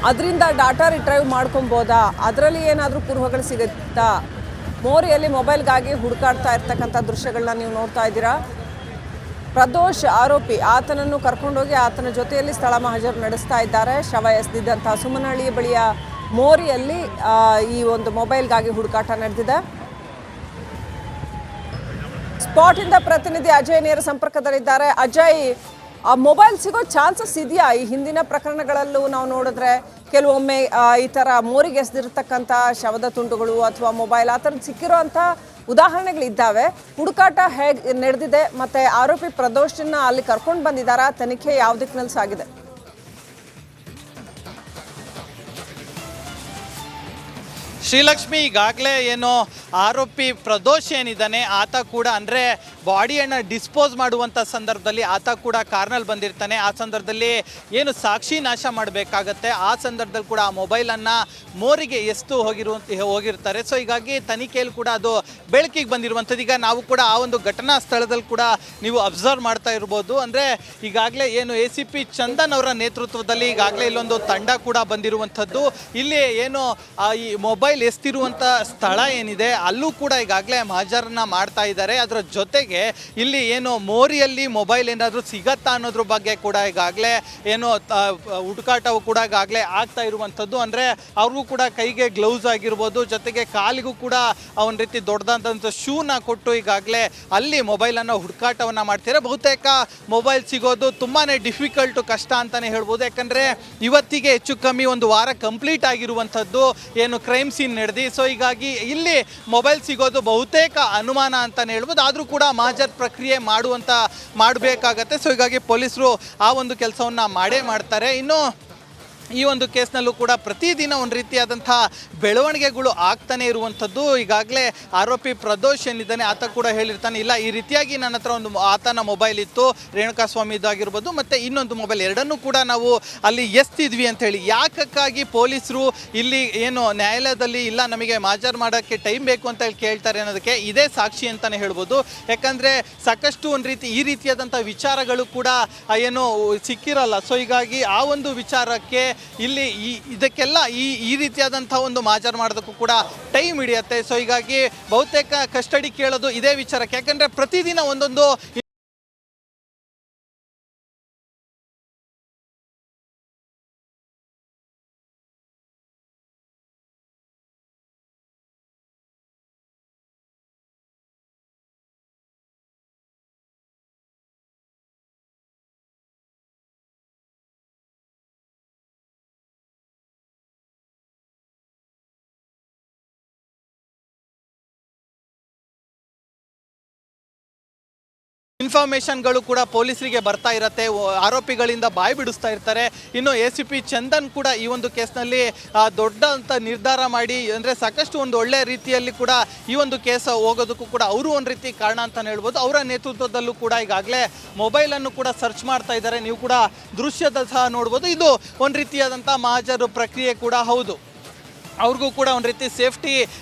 ಅದರಿಂದ data retrieve ಮಾಡ್ಕೊಬೋದಾ, ಅದರಲ್ಲಿ ಏನಾದರೂ ಕುರುಹುಗಳು ಸಿಗುತ್ತಾ? ಮೋರಿಯಲ್ಲಿ ಮೊಬೈಲ್ಗಾಗಿ ಹುಡುಕಾಡ್ತಾ ಇರ್ತಕ್ಕಂಥ ದೃಶ್ಯಗಳನ್ನ ನೀವು ನೋಡ್ತಾ ಇದ್ದೀರಾ. ಪ್ರದೋಷ್ ಆರೋಪಿ, ಆತನನ್ನು ಕರ್ಕೊಂಡೋಗಿ ಆತನ ಜೊತೆಯಲ್ಲಿ ಸ್ಥಳ ಮಹಜರು ನಡೆಸ್ತಾ ಇದ್ದಾರೆ. ಶವ ಎಸೆದಿದ್ದಂಥ ಸುಮನಹಳ್ಳಿ ಬಳಿಯ ಮೋರಿಯಲ್ಲಿ ಈ ಒಂದು ಮೊಬೈಲ್ಗಾಗಿ ಹುಡುಕಾಟ ನಡೆದಿದೆ. ಸ್ಪಾಟಿಂದ ಪ್ರತಿನಿಧಿ ಅಜಯ್ ನೇರ ಸಂಪರ್ಕದಲ್ಲಿದ್ದಾರೆ. ಅಜಯ್, ಆ ಮೊಬೈಲ್ ಸಿಗೋ ಚಾನ್ಸಸ್ ಇದೆಯಾ? ಈ ಹಿಂದಿನ ಪ್ರಕರಣಗಳಲ್ಲೂ ನಾವು ನೋಡಿದ್ರೆ ಕೆಲವೊಮ್ಮೆ ಈ ಥರ ಮೋರಿಗೆ ಎಸೆದಿರ್ತಕ್ಕಂಥ ಶವದ ತುಂಡುಗಳು ಅಥವಾ ಮೊಬೈಲ್ ಆ ಥರದ್ದು ಸಿಕ್ಕಿರೋಂಥ ಉದಾಹರಣೆಗಳಿದ್ದಾವೆ. ಹುಡುಕಾಟ ಹೇಗೆ ನಡೆದಿದೆ ಮತ್ತು ಆರೋಪಿ ಪ್ರದೋಷನ್ನ ಅಲ್ಲಿ ಕರ್ಕೊಂಡು ಬಂದಿದ್ದಾರಾ? ತನಿಖೆ ಯಾವ ದಿಕ್ಕಿನಲ್ಲಿ ಸಾಗಿದೆ? ಶ್ರೀಲಕ್ಷ್ಮಿ, ಈಗಾಗಲೇ ಏನು ಆರೋಪಿ ಪ್ರದೋಷ್ ಏನಿದ್ದಾನೆ ಆತ ಕೂಡ ಅಂದರೆ ಬಾಡಿಯನ್ನು ಡಿಸ್ಪೋಸ್ ಮಾಡುವಂಥ ಸಂದರ್ಭದಲ್ಲಿ ಆತ ಕೂಡ ಕಾರ್ನಲ್ಲಿ ಬಂದಿರ್ತಾನೆ. ಆ ಸಂದರ್ಭದಲ್ಲಿ ಏನು ಸಾಕ್ಷಿ ನಾಶ ಮಾಡಬೇಕಾಗತ್ತೆ, ಆ ಸಂದರ್ಭದಲ್ಲಿ ಕೂಡ ಆ ಮೊಬೈಲನ್ನು ಮೋರಿಗೆ ಎಸ್ತು ಹೋಗಿರ್ತಾರೆ. ಸೊ ಹೀಗಾಗಿ ತನಿಖೆಯಲ್ಲಿ ಕೂಡ ಅದು ಬೆಳಕಿಗೆ ಬಂದಿರುವಂಥದ್ದು. ಈಗ ನಾವು ಕೂಡ ಆ ಒಂದು ಘಟನಾ ಸ್ಥಳದಲ್ಲಿ ಕೂಡ ನೀವು ಅಬ್ಸರ್ವ್ ಮಾಡ್ತಾ ಇರ್ಬೋದು. ಅಂದರೆ ಈಗಾಗಲೇ ಏನು ACP ಚಂದನ್ ಅವರ ನೇತೃತ್ವದಲ್ಲಿ ಈಗಾಗಲೇ ಇಲ್ಲೊಂದು ತಂಡ ಕೂಡ ಬಂದಿರುವಂಥದ್ದು. ಇಲ್ಲಿ ಏನು ಈ ಮೊಬೈಲ್ ಎಸ್ತಿರುವಂಥ ಸ್ಥಳ ಏನಿದೆ ಅಲ್ಲೂ ಕೂಡ ಈಗಾಗಲೇ ಮಹಜರನ್ನ ಮಾಡ್ತಾ ಇದ್ದಾರೆ. ಅದರ ಜೊತೆಗೆ ಇಲ್ಲಿ ಏನು ಮೋರಿಯಲ್ಲಿ ಮೊಬೈಲ್ ಏನಾದರೂ ಸಿಗತ್ತಾ ಅನ್ನೋದ್ರ ಬಗ್ಗೆ ಕೂಡ ಈಗಾಗಲೇ ಏನು ಹುಡುಕಾಟವು ಕೂಡ ಈಗಾಗಲೇ ಆಗ್ತಾ ಇರುವಂಥದ್ದು. ಅಂದರೆ ಅವ್ರಿಗೂ ಕೂಡ ಕೈಗೆ ಗ್ಲೌಸ್ ಆಗಿರ್ಬೋದು, ಜೊತೆಗೆ ಕಾಲಿಗೂ ಕೂಡ ಒಂದು ರೀತಿ ದೊಡ್ಡದಾದಂಥ ಶೂನ ಕೊಟ್ಟು ಈಗಾಗಲೇ ಅಲ್ಲಿ ಮೊಬೈಲನ್ನು ಹುಡುಕಾಟವನ್ನು ಮಾಡ್ತಾರೆ. ಬಹುತೇಕ ಮೊಬೈಲ್ ಸಿಗೋದು ತುಂಬಾ ಡಿಫಿಕಲ್ಟು, ಕಷ್ಟ ಅಂತಲೇ ಹೇಳ್ಬೋದು. ಯಾಕಂದರೆ ಇವತ್ತಿಗೆ ಹೆಚ್ಚು ಕಮ್ಮಿ ಒಂದು ವಾರ ಕಂಪ್ಲೀಟ್ ಆಗಿರುವಂಥದ್ದು ಏನು ಕ್ರೈಮ್ ಸೀನ್ ನಡೆದು. ಸೊ ಹೀಗಾಗಿ ಇಲ್ಲಿ ಮೊಬೈಲ್ ಸಿಗೋದು ಬಹುತೇಕ ಅನುಮಾನ ಅಂತಲೇ ಹೇಳ್ಬೋದು. ಆದರೂ ಕೂಡ ಮಹಜರ್ ಪ್ರಕ್ರಿಯೆ ಮಾಡಬೇಕಾಗತ್ತೆ. ಸೊ ಹೀಗಾಗಿ ಪೊಲೀಸರು ಆ ಒಂದು ಕೆಲಸವನ್ನು ಮಾಡ್ತಾರೆ. ಇನ್ನು ಈ ಒಂದು ಕೇಸ್ನಲ್ಲೂ ಕೂಡ ಪ್ರತಿದಿನ ಒಂದು ರೀತಿಯಾದಂಥ ಬೆಳವಣಿಗೆಗಳು ಆಗ್ತಾನೆ ಇರುವಂಥದ್ದು. ಈಗಾಗಲೇ ಆರೋಪಿ ಪ್ರದೋಷ್ ಏನಿದ್ದಾನೆ ಆತ ಕೂಡ ಹೇಳಿರ್ತಾನೆ, ಇಲ್ಲ ಈ ರೀತಿಯಾಗಿ ನನ್ನ ಹತ್ರ ಒಂದು ಆತನ ಮೊಬೈಲ್ ಇತ್ತು, ರೇಣುಕಾಸ್ವಾಮಿದಾಗಿರ್ಬೋದು ಮತ್ತು ಇನ್ನೊಂದು ಮೊಬೈಲ್, ಎರಡನ್ನೂ ಕೂಡ ನಾವು ಅಲ್ಲಿ ಎಸ್ತಿದ್ವಿ ಅಂಥೇಳಿ. ಯಾಕಕ್ಕಾಗಿ ಪೊಲೀಸರು ಇಲ್ಲಿ ಏನು ನ್ಯಾಯಾಲಯದಲ್ಲಿ ಇಲ್ಲ ನಮಗೆ ಮಹಜರ್ ಮಾಡೋಕ್ಕೆ ಟೈಮ್ ಬೇಕು ಅಂತ ಹೇಳಿ ಕೇಳ್ತಾರೆ ಅನ್ನೋದಕ್ಕೆ ಇದೇ ಸಾಕ್ಷಿ ಅಂತಲೇ ಹೇಳ್ಬೋದು. ಯಾಕಂದರೆ ಸಾಕಷ್ಟು ಒಂದು ರೀತಿ ಈ ರೀತಿಯಾದಂಥ ವಿಚಾರಗಳು ಕೂಡ ಏನು ಸಿಕ್ಕಿರಲ್ಲ. ಸೊ ಹೀಗಾಗಿ ಆ ಒಂದು ವಿಚಾರಕ್ಕೆ ಇಲ್ಲಿ ಇದಕ್ಕೆಲ್ಲ ಈ ರೀತಿಯಾದಂಥ ಒಂದು ಮಹಜರ್ ಮಾಡೋದಕ್ಕೂ ಕೂಡ ಟೈಮ್ ಹಿಡಿಯುತ್ತೆ. ಸೊ ಹೀಗಾಗಿ ಬಹುತೇಕ ಕಸ್ಟಡಿ ಕೇಳೋದು ಇದೇ ವಿಚಾರಕ್ಕೆ. ಯಾಕಂದರೆ ಪ್ರತಿದಿನ ಒಂದೊಂದು ಇನ್ಫಾರ್ಮೇಷನ್ಗಳು ಕೂಡ ಪೊಲೀಸರಿಗೆ ಬರ್ತಾ ಇರುತ್ತೆ, ಆರೋಪಿಗಳಿಂದ ಬಾಯಿ ಬಿಡಿಸ್ತಾ ಇರ್ತಾರೆ. ಇನ್ನು ACP ಚಂದನ್ ಕೂಡ ಈ ಒಂದು ಕೇಸ್ನಲ್ಲಿ ದೊಡ್ಡ ಅಂತ ನಿರ್ಧಾರ ಮಾಡಿ, ಅಂದರೆ ಸಾಕಷ್ಟು ಒಂದು ಒಳ್ಳೆಯ ರೀತಿಯಲ್ಲಿ ಕೂಡ ಈ ಒಂದು ಕೇಸ್ ಹೋಗೋದಕ್ಕೂ ಕೂಡ ಅವರು ಒಂದು ರೀತಿ ಕಾರಣ ಅಂತಲೇ ಹೇಳ್ಬೋದು. ಅವರ ನೇತೃತ್ವದಲ್ಲೂ ಕೂಡ ಈಗಾಗಲೇ ಮೊಬೈಲನ್ನು ಕೂಡ ಸರ್ಚ್ ಮಾಡ್ತಾ ಇದ್ದಾರೆ. ನೀವು ಕೂಡ ದೃಶ್ಯದಲ್ಲಿ ಸಹ ನೋಡ್ಬೋದು. ಇದು ಒಂದು ರೀತಿಯಾದಂಥ ಮಹಜರು ಪ್ರಕ್ರಿಯೆ ಕೂಡ ಹೌದು. ಅವ್ರಿಗೂ ಕೂಡ ಒಂದು ರೀತಿ ಸೇಫ್ಟಿ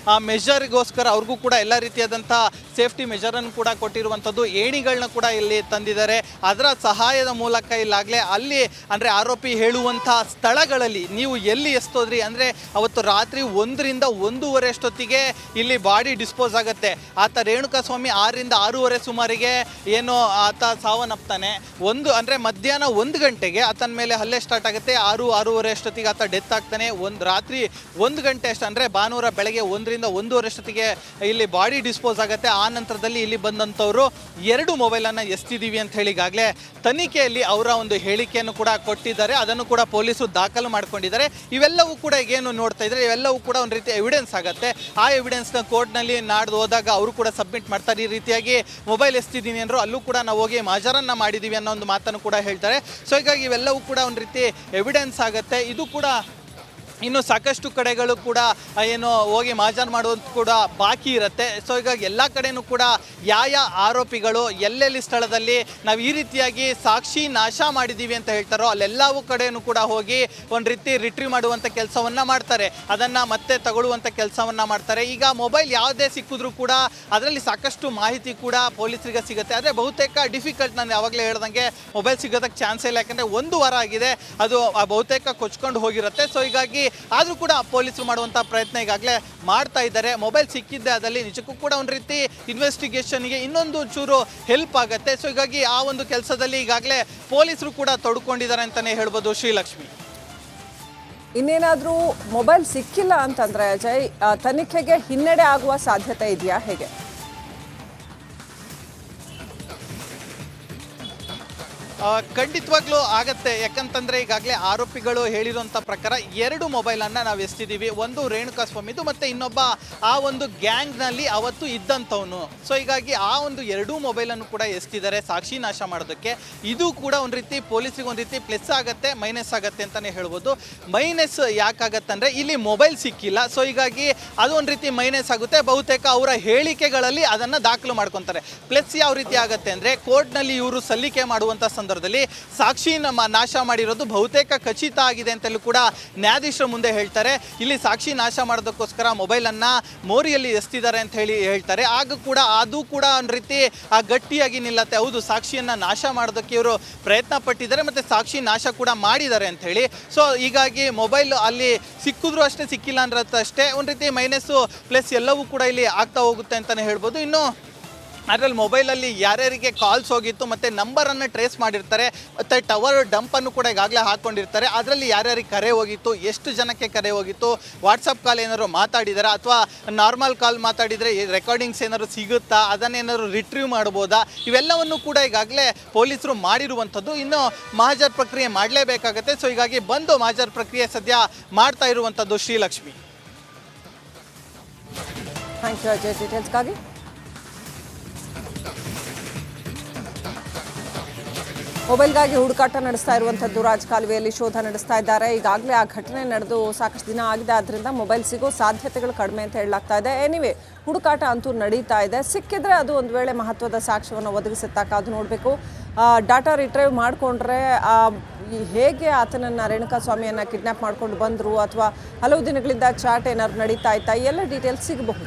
ಮೆಷರ್ಗೋಸ್ಕರ ಅವ್ರಿಗೂ ಕೂಡ ಎಲ್ಲ ರೀತಿಯಾದಂಥ ಸೇಫ್ಟಿ ಮೆಷರನ್ನು ಕೂಡ ಕೊಟ್ಟಿರುವಂಥದ್ದು. ಏಣಿಗಳನ್ನ ಕೂಡ ಇಲ್ಲಿ ತಂದಿದ್ದಾರೆ. ಅದರ ಸಹಾಯದ ಮೂಲಕ ಇಲ್ಲಾಗಲೇ ಅಲ್ಲಿ ಅಂದರೆ ಆರೋಪಿ ಹೇಳುವಂಥ ಸ್ಥಳಗಳಲ್ಲಿ ನೀವು ಎಲ್ಲಿ ಎಸ್ತೋದ್ರಿ ಅಂದರೆ ಅವತ್ತು ರಾತ್ರಿ 1ರಿಂದ 1:30 ಅಷ್ಟೊತ್ತಿಗೆ ಇಲ್ಲಿ ಬಾಡಿ ಡಿಸ್ಪೋಸ್ ಆಗುತ್ತೆ. ಆತ ರೇಣುಕಾಸ್ವಾಮಿ 6ರಿಂದ 6:30 ಸುಮಾರಿಗೆ ಏನೋ ಆತ ಸಾವನ್ನಪ್ತಾನೆ. ಅಂದರೆ ಮಧ್ಯಾಹ್ನ 1 ಗಂಟೆಗೆ ಆತನ ಮೇಲೆ ಹಲ್ಲೆ ಸ್ಟಾರ್ಟ್ ಆಗುತ್ತೆ. 6:30 ಅಷ್ಟೊತ್ತಿಗೆ ಆತ ಡೆತ್ ಆಗ್ತಾನೆ. ರಾತ್ರಿ 1 ಗಂಟೆ ಅಷ್ಟು ಅಂದರೆ ಭಾನುವಾರ ಬೆಳಗ್ಗೆ 1ರಿಂದ 1:30 ಅಷ್ಟೊತ್ತಿಗೆ ಇಲ್ಲಿ ಬಾಡಿ ಡಿಸ್ಪೋಸ್ ಆಗುತ್ತೆ. ಆ ನಂತರದಲ್ಲಿ ಇಲ್ಲಿ ಬಂದಂಥವರು 2 ಮೊಬೈಲನ್ನು ಎಸ್ತಿದ್ದೀವಿ ಅಂತ ಹೇಳಿ ಈಗಾಗಲೇ ತನಿಖೆಯಲ್ಲಿ ಅವರ ಒಂದು ಹೇಳಿಕೆಯನ್ನು ಕೂಡ ಕೊಟ್ಟಿದ್ದಾರೆ. ಅದನ್ನು ಕೂಡ ಪೊಲೀಸರು ದಾಖಲು ಮಾಡ್ಕೊಂಡಿದ್ದಾರೆ. ಇವೆಲ್ಲವೂ ಕೂಡ ಏನು ನೋಡ್ತಾ ಇದ್ದಾರೆ, ಇವೆಲ್ಲವೂ ಕೂಡ ಒಂದು ರೀತಿ ಎವಿಡೆನ್ಸ್ ಆಗುತ್ತೆ. ಆ ಎವಿಡೆನ್ಸ್ನ ಕೋರ್ಟ್ನಲ್ಲಿ ನಾಡ್ದು ಹೋದಾಗ ಅವರು ಕೂಡ ಸಬ್ಮಿಟ್ ಮಾಡ್ತಾರೆ. ಈ ರೀತಿಯಾಗಿ ಮೊಬೈಲ್ ಎಸ್ತಿದ್ದೀನಿ ಅಂದರು, ಅಲ್ಲೂ ಕೂಡ ನಾವು ಹೋಗಿ ಮಹಜರನ್ನು ಮಾಡಿದ್ದೀವಿ ಅನ್ನೋ ಒಂದು ಮಾತನ್ನು ಕೂಡ ಹೇಳ್ತಾರೆ. ಸೊ ಹೀಗಾಗಿ ಇವೆಲ್ಲವೂ ಕೂಡ ಒಂದು ರೀತಿ ಎವಿಡೆನ್ಸ್ ಆಗುತ್ತೆ. ಇದು ಕೂಡ ಇನ್ನು ಸಾಕಷ್ಟು ಕಡೆಗಳು ಕೂಡ ಏನು ಹೋಗಿ ಮಾಜಾನ್ ಮಾಡುವಂತ ಕೂಡ ಬಾಕಿ ಇರುತ್ತೆ. ಸೊ ಹೀಗಾಗಿ ಎಲ್ಲ ಕಡೆನೂ ಕೂಡ ಯಾವ ಆರೋಪಿಗಳು ಎಲ್ಲೆಲ್ಲಿ ಸ್ಥಳದಲ್ಲಿ ನಾವು ಈ ರೀತಿಯಾಗಿ ಸಾಕ್ಷಿ ನಾಶ ಮಾಡಿದ್ದೀವಿ ಅಂತ ಹೇಳ್ತಾರೋ ಅಲ್ಲೆಲ್ಲವೂ ಕಡೆನೂ ಕೂಡ ಹೋಗಿ ಒಂದು ರೀತಿ ರಿಟ್ರೀವ್ ಮಾಡುವಂಥ ಕೆಲಸವನ್ನು ಮಾಡ್ತಾರೆ, ಅದನ್ನು ಮತ್ತೆ ತಗೊಳ್ಳುವಂಥ ಕೆಲಸವನ್ನು ಮಾಡ್ತಾರೆ. ಈಗ ಮೊಬೈಲ್ ಯಾವುದೇ ಸಿಕ್ಕಿದ್ರೂ ಕೂಡ ಅದರಲ್ಲಿ ಸಾಕಷ್ಟು ಮಾಹಿತಿ ಕೂಡ ಪೊಲೀಸರಿಗೆ ಸಿಗುತ್ತೆ. ಆದರೆ ಬಹುತೇಕ ಡಿಫಿಕಲ್ಟ್, ನಾನು ಯಾವಾಗಲೇ ಹೇಳ್ದಂಗೆ ಮೊಬೈಲ್ ಸಿಗೋದಕ್ಕೆ ಚಾನ್ಸ್ ಇಲ್ಲ, ಯಾಕಂದರೆ 1 ವಾರ ಆಗಿದೆ, ಅದು ಬಹುತೇಕ ಕೊಚ್ಕೊಂಡು ಹೋಗಿರುತ್ತೆ. ಸೊ ಹೀಗಾಗಿ ಆದರೂ ಕೂಡ ಪೊಲೀಸರು ಮಾಡುವಂಥ ಪ್ರಯತ್ನ ಈಗಾಗಲೇ ಮಾಡ್ತಾ ಇದ್ದಾರೆ. ಮೊಬೈಲ್ ಸಿಕ್ಕಿದ್ದೆ ಅದರಲ್ಲಿ ನಿಜಕ್ಕೂ ಕೂಡ ಒಂದು ರೀತಿ ಇನ್ವೆಸ್ಟಿಗೇಷನ್ಗೆ ಇನ್ನೊಂದು ಚೂರು ಹೆಲ್ಪ್ ಆಗುತ್ತೆ. ಸೊ ಹೀಗಾಗಿ ಆ ಒಂದು ಕೆಲಸದಲ್ಲಿ ಈಗಾಗಲೇ ಪೊಲೀಸರು ಕೂಡ ತೊಡ್ಕೊಂಡಿದ್ದಾರೆ ಅಂತಲೇ ಹೇಳ್ಬೋದು ಶ್ರೀಲಕ್ಷ್ಮಿ. ಇನ್ನೇನಾದರೂ ಮೊಬೈಲ್ ಸಿಕ್ಕಿಲ್ಲ ಅಂತಂದರೆ ಅಜಯ್, ತನಿಖೆಗೆ ಹಿನ್ನಡೆ ಆಗುವ ಸಾಧ್ಯತೆ ಇದೆಯಾ, ಹೇಗೆ? ಖಂಡಿತವಾಗ್ಲೂ ಆಗತ್ತೆ. ಯಾಕಂತಂದರೆ ಈಗಾಗಲೇ ಆರೋಪಿಗಳು ಹೇಳಿರುವಂಥ ಪ್ರಕಾರ 2 ಮೊಬೈಲನ್ನು ನಾವು ಎಸ್ತಿದ್ದೀವಿ. ಒಂದು ರೇಣುಕಾಸ್ವಾಮಿದು ಮತ್ತು ಇನ್ನೊಬ್ಬ ಆ ಒಂದು ಗ್ಯಾಂಗ್ನಲ್ಲಿ ಅವತ್ತು ಇದ್ದಂಥವನು. ಸೊ ಹೀಗಾಗಿ ಆ ಒಂದು 2 ಮೊಬೈಲನ್ನು ಕೂಡ ಎಸ್ತಿದ್ದಾರೆ ಸಾಕ್ಷಿ ನಾಶ ಮಾಡೋದಕ್ಕೆ. ಇದು ಕೂಡ ಒಂದು ರೀತಿ ಪೊಲೀಸಿಗೆ ಒಂದು ರೀತಿ ಪ್ಲಸ್ ಆಗುತ್ತೆ, ಮೈನಸ್ ಆಗುತ್ತೆ ಅಂತಲೇ ಹೇಳ್ಬೋದು. ಮೈನಸ್ ಯಾಕಾಗತ್ತೆ ಅಂದರೆ ಇಲ್ಲಿ ಮೊಬೈಲ್ ಸಿಕ್ಕಿಲ್ಲ, ಸೊ ಹೀಗಾಗಿ ಅದು ಒಂದು ರೀತಿ ಮೈನಸ್ ಆಗುತ್ತೆ. ಬಹುತೇಕ ಅವರ ಹೇಳಿಕೆಗಳಲ್ಲಿ ಅದನ್ನು ದಾಖಲು ಮಾಡ್ಕೊತಾರೆ. ಪ್ಲಸ್ ಯಾವ ರೀತಿ ಆಗುತ್ತೆ ಅಂದರೆ ಕೋರ್ಟ್ನಲ್ಲಿ ಇವರು ಸಲ್ಲಿಕೆ ಮಾಡುವಂಥ ಸಂದರ್ಭದಲ್ಲಿ ಸಾಕ್ಷಿ ನಾಶ ಮಾಡಿರೋದು ಬಹುತೇಕ ಖಚಿತ ಆಗಿದೆ ಅಂತಲೂ ಕೂಡ ನ್ಯಾಯಾಧೀಶರ ಮುಂದೆ ಹೇಳ್ತಾರೆ. ಇಲ್ಲಿ ಸಾಕ್ಷಿ ನಾಶ ಮಾಡೋದಕ್ಕೋಸ್ಕರ ಮೊಬೈಲನ್ನು ಮೋರಿಯಲ್ಲಿ ಎಸ್ತಿದ್ದಾರೆ ಅಂತ ಹೇಳ್ತಾರೆ. ಆಗ ಕೂಡ ಅದು ಕೂಡ ಒಂದು ರೀತಿ ಗಟ್ಟಿಯಾಗಿ ನಿಲ್ಲತ್ತೆ. ಹೌದು, ಸಾಕ್ಷಿಯನ್ನು ನಾಶ ಮಾಡೋದಕ್ಕೆ ಇವರು ಪ್ರಯತ್ನ ಪಟ್ಟಿದ್ದಾರೆ ಮತ್ತು ಸಾಕ್ಷಿ ನಾಶ ಕೂಡ ಮಾಡಿದ್ದಾರೆ ಅಂತ ಹೇಳಿ. ಸೊ ಹೀಗಾಗಿ ಮೊಬೈಲ್ ಅಲ್ಲಿ ಸಿಕ್ಕಿದ್ರು ಅಷ್ಟೇ, ಸಿಕ್ಕಿಲ್ಲ ಅಂದ್ರೆ ಅಷ್ಟೇ, ಒಂದು ರೀತಿ ಮೈನಸ್ಸು ಪ್ಲಸ್ ಎಲ್ಲವೂ ಕೂಡ ಇಲ್ಲಿ ಆಗ್ತಾ ಹೋಗುತ್ತೆ ಅಂತಲೇ ಹೇಳ್ಬೋದು. ಇನ್ನು ಅದರಲ್ಲಿ ಮೊಬೈಲಲ್ಲಿ ಯಾರ್ಯಾರಿಗೆ ಕಾಲ್ಸ್ ಹೋಗಿತ್ತು ಮತ್ತು ನಂಬರನ್ನು ಟ್ರೇಸ್ ಮಾಡಿರ್ತಾರೆ ಮತ್ತು ಟವರ್ ಡಂಪನ್ನು ಕೂಡ ಈಗಾಗಲೇ ಹಾಕ್ಕೊಂಡಿರ್ತಾರೆ. ಅದರಲ್ಲಿ ಯಾರ್ಯಾರಿಗೆ ಕರೆ ಹೋಗಿತ್ತು, ಎಷ್ಟು ಜನಕ್ಕೆ ಕರೆ ಹೋಗಿತ್ತು, ವಾಟ್ಸಪ್ ಕಾಲ್ ಏನಾದ್ರು ಮಾತಾಡಿದಾರಾ ಅಥವಾ ನಾರ್ಮಲ್ ಕಾಲ್ ಮಾತಾಡಿದರೆ ರೆಕಾರ್ಡಿಂಗ್ಸ್ ಏನಾದ್ರು ಸಿಗುತ್ತಾ, ಅದನ್ನೇನಾದ್ರು ರಿಟ್ರೀವ್ ಮಾಡ್ಬೋದಾ, ಇವೆಲ್ಲವನ್ನು ಕೂಡ ಈಗಾಗಲೇ ಪೊಲೀಸರು ಮಾಡಿರುವಂಥದ್ದು. ಇನ್ನು ಮಹಾಜರ್ ಪ್ರಕ್ರಿಯೆ ಮಾಡಲೇಬೇಕಾಗತ್ತೆ. ಸೊ ಹೀಗಾಗಿ ಬಂದು ಮಹಾಜರ್ ಪ್ರಕ್ರಿಯೆ ಸದ್ಯ ಮಾಡ್ತಾ ಇರುವಂಥದ್ದು ಶ್ರೀಲಕ್ಷ್ಮಿ. ಥ್ಯಾಂಕ್ ಯು ಅಜಯ್ ಡೀಟೇಲ್ಸ್ಗಾಗಿ. ಮೊಬೈಲ್ಗಾಗಿ ಹುಡುಕಾಟ ನಡೆಸ್ತಾ ಇರುವಂಥದ್ದು ರಾಜಕಾಲುವೆಯಲ್ಲಿ ಶೋಧ ನಡೆಸ್ತಾ ಇದ್ದಾರೆ. ಈಗಾಗಲೇ ಆ ಘಟನೆ ನಡೆದು ಸಾಕಷ್ಟು ದಿನ ಆಗಿದೆ, ಆದ್ದರಿಂದ ಮೊಬೈಲ್ ಸಿಗೋ ಸಾಧ್ಯತೆಗಳು ಕಡಿಮೆ ಅಂತ ಹೇಳಲಾಗ್ತಾ ಇದೆ. ಎನಿವೆ, ಹುಡುಕಾಟ ಅಂತೂ ನಡೀತಾ ಇದೆ. ಸಿಕ್ಕಿದ್ರೆ ಅದು ಒಂದು ವೇಳೆ ಮಹತ್ವದ ಸಾಕ್ಷ್ಯವನ್ನು ಒದಗಿಸುತ್ತಾ ಕಾದು ನೋಡಬೇಕು. ಡಾಟಾ ರಿಟ್ರೈವ್ ಮಾಡಿಕೊಂಡ್ರೆ ಹೇಗೆ ಆತನನ್ನು ರೇಣುಕಾಸ್ವಾಮಿಯನ್ನು ಕಿಡ್ನ್ಯಾಪ್ ಮಾಡ್ಕೊಂಡು ಬಂದರು ಅಥವಾ ಹಲವು ದಿನಗಳಿಂದ ಚಾಟ್ ಏನಾದ್ರು ನಡೀತಾ ಇತ್ತಾ, ಎಲ್ಲ ಡೀಟೇಲ್ಸ್ ಸಿಗಬಹುದು.